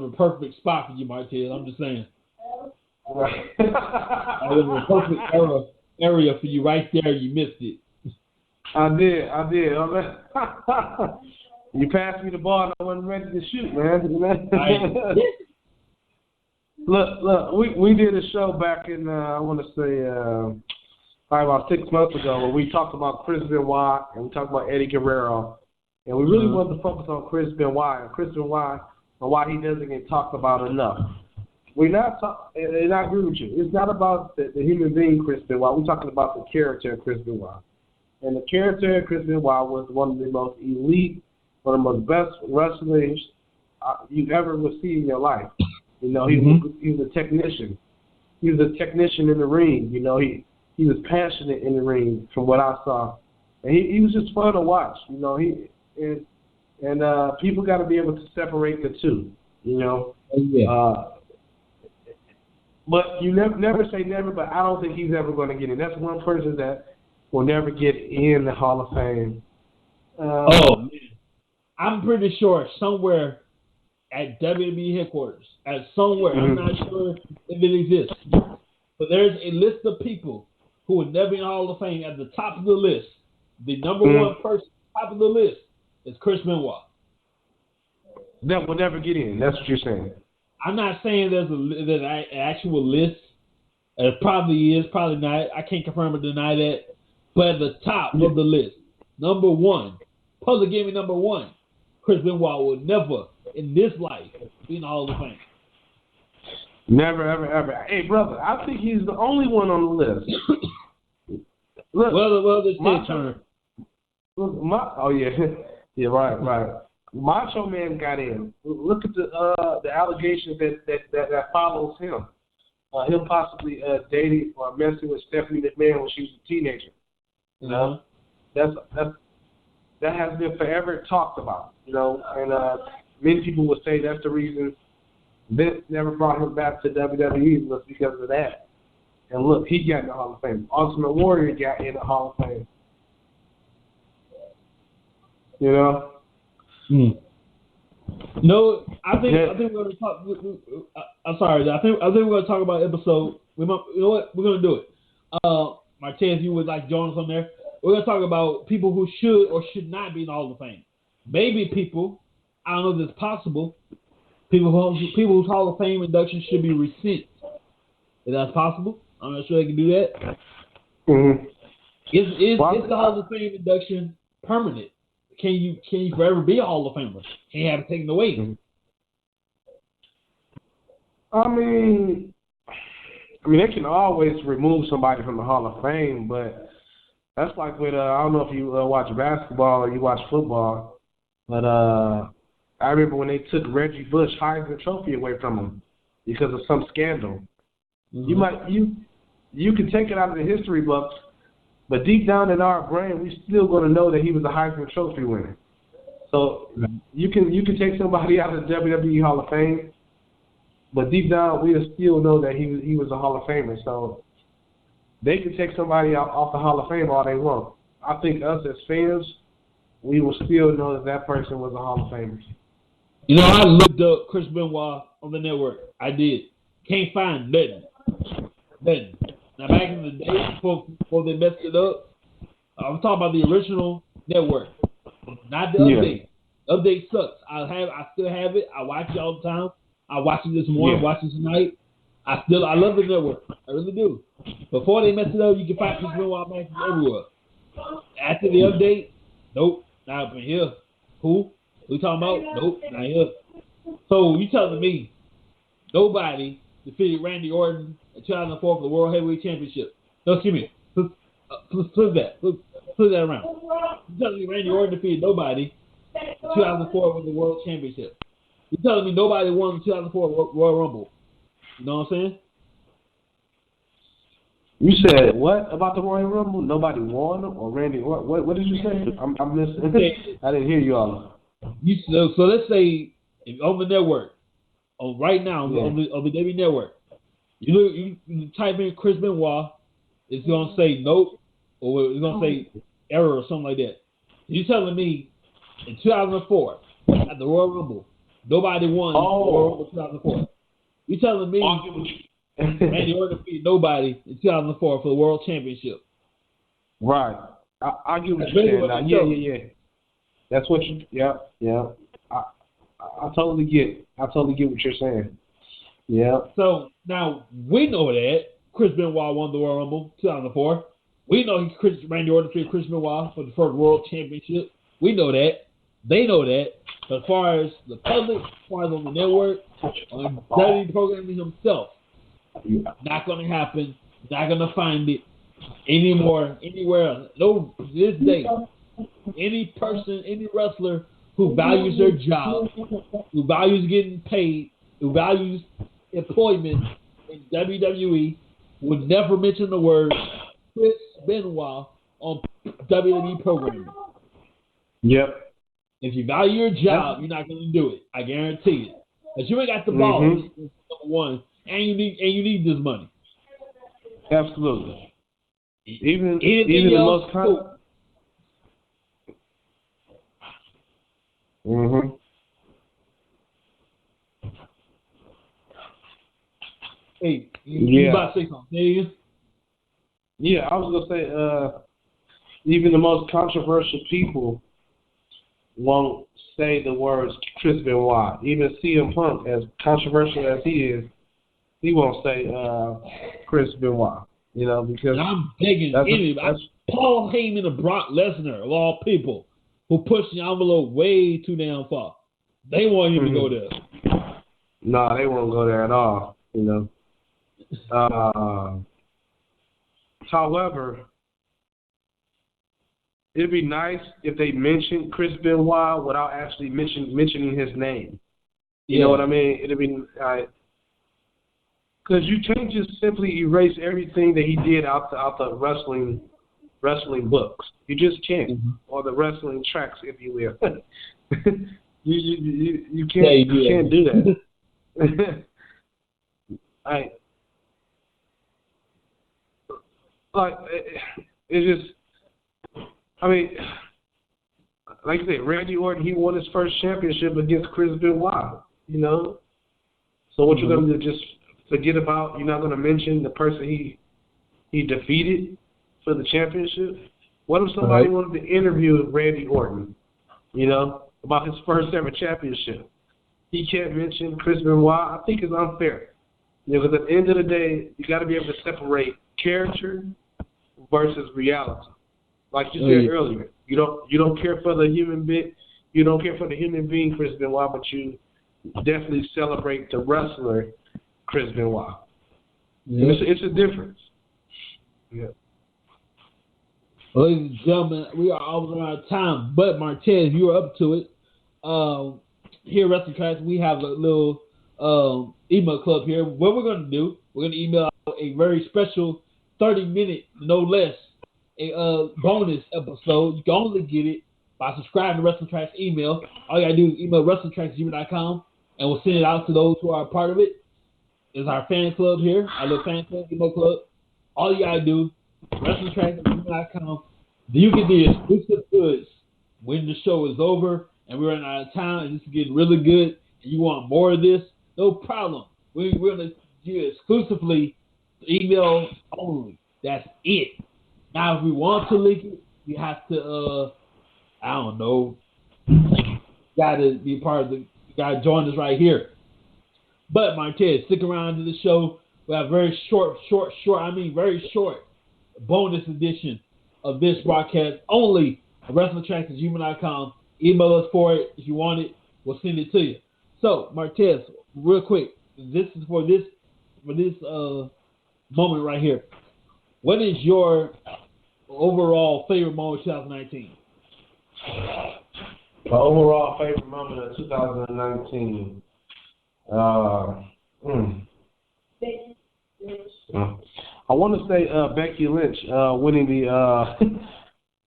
the perfect spot for you, Martez. I'm just saying. Right. That was the perfect area for you right there. You missed it. I did. You passed me the ball and I wasn't ready to shoot, man. Look, we did a show back in, I want to say, probably about 6 months ago where we talked about Chris Benoit and we talked about Eddie Guerrero. And we really wanted to focus on Chris Benoit and why he doesn't get talked about enough. And I agree with you. It's not about the human being Chris Benoit. We're talking about the character of Chris Benoit. And the character of Chris Benoit was one of the most elite, one of the most best wrestlers you've ever will see in your life. You know, he was a technician. He was a technician in the ring. You know, he was passionate in the ring from what I saw. And he was just fun to watch. You know, and people got to be able to separate the two, you know. But you never say never, but I don't think he's ever going to get in. That's one person that will never get in the Hall of Fame. Man. I'm pretty sure somewhere at WWE headquarters, I'm not sure if it exists, but there's a list of people who will never be in the Hall of Fame. At the top of the list, the number one person top of the list is Chris Benoit. That will never get in. That's what you're saying. I'm not saying there's an actual list. It probably is, probably not. I can't confirm or deny that. But at the top of the list, number one, public give me number one, Chris Benoit will never in this life be in the Hall of Fame. Never, ever, ever. Hey, brother, I think he's the only one on the list. Look, well, it's his turn. yeah, right. Macho Man got in. Look at the allegations that follows him. Him possibly dating or messing with Stephanie McMahon when she was a teenager. You know, that has been forever talked about. You know, and many people would say that's the reason Vince never brought him back to WWE was because of that. And look, he got in the Hall of Fame. Ultimate Warrior got in the Hall of Fame. You know. No, I think we're going to talk. I'm sorry. I think we're going to talk about episode. You know what? We're going to do it. Martez, you would like join us on there. We're going to talk about people who should or should not be in the Hall of Fame. Maybe people. I don't know if it's possible. People whose Hall of Fame induction should be rescinded. If that's possible, I'm not sure they can do that. Mm-hmm. Is the Hall of Fame induction permanent? Can you forever be a Hall of Famer? Can you have it taken away? Mm-hmm. I mean, they can always remove somebody from the Hall of Fame, but that's like with I don't know if you watch basketball or you watch football, but I remember when they took Reggie Bush Heisman Trophy away from him because of some scandal. Mm-hmm. You can take it out of the history books, but deep down in our brain, we still going to know that he was a Heisman Trophy winner. So you can take somebody out of the WWE Hall of Fame, but deep down we still know that he was a Hall of Famer. So they can take somebody off the Hall of Fame all they want. I think us as fans, we will still know that person was a Hall of Famer. You know, I looked up Chris Benoit on the network. I did. Can't find nothing. Now, back in the day, before they messed it up, I'm talking about the original network, not the update. Update sucks. I still have it. I watch it all the time. I watch it this morning. Watch it tonight. I love the network. I really do. Before they messed it up, you can find Chris Benoit matches everywhere. After the update, nope, not up in here. Who we talking about? Nope, not here. So you telling me nobody defeated Randy Orton in 2004 for the World Heavyweight Championship? No, excuse me. Flip that around. You telling me Randy Orton defeated nobody in 2004 for the World Championship? You telling me nobody won the 2004 Royal Rumble? You know what I'm saying? You said what about the Royal Rumble? Nobody won or Randy? What did you say? I'm listening. I didn't hear you all. So let's say on the network, right now on the WWE network, you type in Chris Benoit, it's gonna say nope, or it's gonna say error or something like that. You telling me in 2004 at the Royal Rumble, nobody won the Royal Rumble 2004? You telling me Randy Orton defeated nobody in 2004 for the World Championship? Right. I get what you're saying now. Yeah. That's what you. Yeah. I totally get. I totally get what you're saying. Yeah. So now we know that Chris Benoit won the Royal Rumble 2004. We know Randy Orton defeated Chris Benoit for the first World Championship. We know that. They know that. But as far as the public, as far as on the network, on WWE programming himself, not going to happen. Not going to find it anymore, anywhere else. No, this day, any person, any wrestler who values their job, who values getting paid, who values employment in WWE would never mention the word Chris Benoit on WWE programming. Yep. If you value your job, you're not going to do it. I guarantee it. But you ain't got the balls, number one, and you need this money. Absolutely. Even the most Hey, you about to say something? Yeah, I was gonna say even the most controversial people won't say the words Chris Benoit. Even CM Punk, as controversial as he is, he won't say Chris Benoit. You know, because I'm digging anybody. Paul Heyman and Brock Lesnar, of all people, who pushed the envelope way too damn far. They won't even go there. No, they won't go there at all. You know. However, it'd be nice if they mentioned Chris Benoit without actually mentioning his name. You know what I mean? It'd be because you can't just simply erase everything that he did out the wrestling books. You just can't, or the wrestling tracks, if you will. you can't do that. It's just. I mean, like I said, Randy Orton, he won his first championship against Chris Benoit, you know? So what you're going to do, just forget about, you're not going to mention the person he defeated for the championship? What if somebody wanted to interview Randy Orton, you know, about his first ever championship? He can't mention Chris Benoit. I think it's unfair. You know, because at the end of the day, you got to be able to separate character versus reality. Like you said earlier, you don't care for the human being. You don't care for the human being Chris Benoit, but you definitely celebrate the wrestler Chris Benoit. Yeah. It's a difference. Yeah. Ladies and gentlemen, we are almost out of time, but Martez, you are up to it. Here at WrestlingTracks, we have a little email club here. What we're going to do, we're going to email out a very special 30-minute, no less, a bonus episode. You can only get it by subscribing to WrestlingTracks email. All you got to do is email WrestlingTracks@gmail.com, and we'll send it out to those who are a part of it. It's our fan club here, our little fan club, email club. All you got to do, WrestlingTracks@gmail.com. You get the exclusive goods when the show is over and we're running out of time and this is getting really good and you want more of this, no problem. We're going to do it exclusively email only. That's it. Now, if we want to leak it, you have to, I don't know, got to be part of the, got to join us right here. But, Martez, stick around to the show. We have very short bonus edition of this broadcast only at WrestlingTracks@gmail.com. Email us for it if you want it. We'll send it to you. So, Martez, real quick, this is for this moment right here. What is your overall favorite moment of 2019? My overall favorite moment of 2019. I want to say Becky Lynch winning the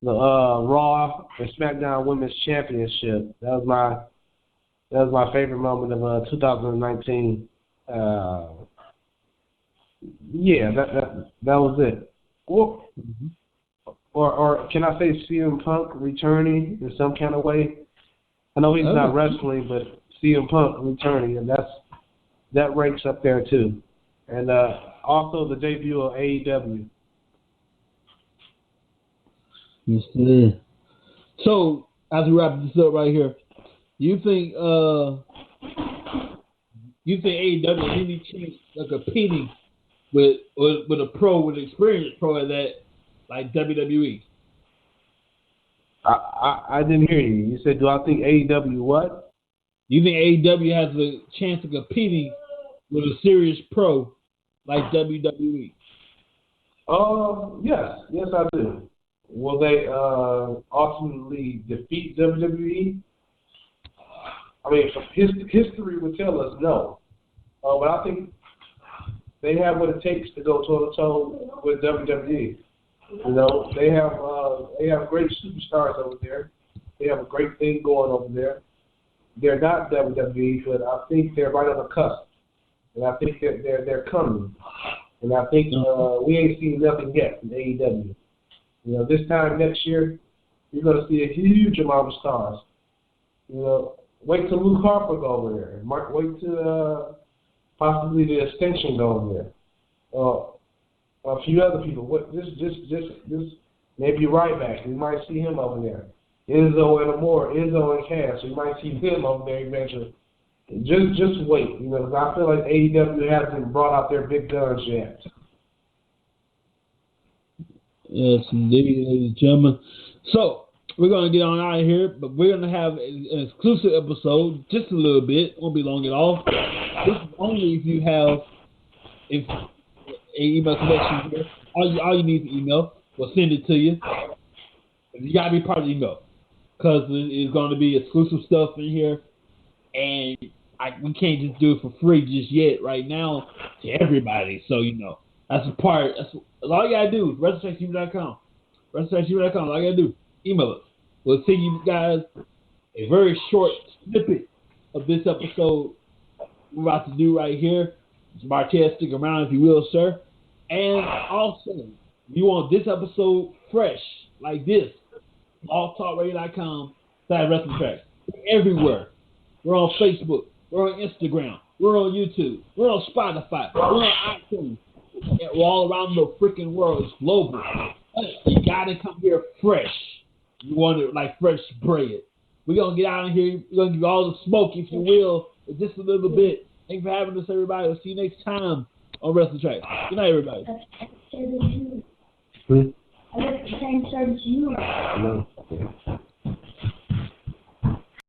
Raw and SmackDown Women's Championship. That was my favorite moment of 2019. Yeah, that was it. Or can I say CM Punk returning in some kind of way? I know he's not wrestling, but CM Punk returning, and that ranks up there too. And also the debut of AEW. Yes, sir. So, as we wrap this up right here, you think AEW has any chance of competing with a pro, with an experienced pro at that, like WWE? I didn't hear you. You said, do I think AEW what? You think AEW has a chance of competing with a serious pro like WWE? Yes, I do. Will they ultimately defeat WWE? I mean, history would tell us no. But I think they have what it takes to go toe-to-toe with WWE. You know, they have great superstars over there. They have a great thing going over there. They're not WWE, but I think they're right on the cusp. And I think that they're coming. And I think we ain't seen nothing yet from AEW. You know, this time next year, you're going to see a huge amount of stars. You know, wait till Luke Harper go over there. Wait till possibly the Ascension go over there. A few other people. This maybe Ryback. We might see him over there. Enzo and Cass. We might see him over there eventually. Just wait. You know, because I feel like AEW hasn't brought out their big guns yet. Yes, indeed, ladies and gentlemen. So, we're going to get on out of here, but we're going to have an exclusive episode, just a little bit. Won't be long at all. This is only if you have an email connection here. All you need is email. We'll send it to you. You gotta be part of the email because it's going to be exclusive stuff in here, and we can't just do it for free just yet right now to everybody. So that's a part. That's all you gotta do. WrestlingTracks.com. WrestlingTracks.com. All you gotta do. Email us. We'll send you guys a very short snippet of this episode we're about to do right here. Marquez, stick around if you will, sir. And also, if you want this episode fresh like this, blogtalkradio.com/WrestlingTracks. We're everywhere. We're on Facebook. We're on Instagram. We're on YouTube. We're on Spotify. We're on iTunes. We're all around the freaking world. It's global. But you gotta come here fresh. You want it like fresh bread. We're gonna get out of here. We're gonna give you all the smoke, if you will, just a little bit. Thanks for having us, everybody. We'll see you next time on Wrestling Tracks. Good night, everybody. Hmm? I got the same shirt as you. No.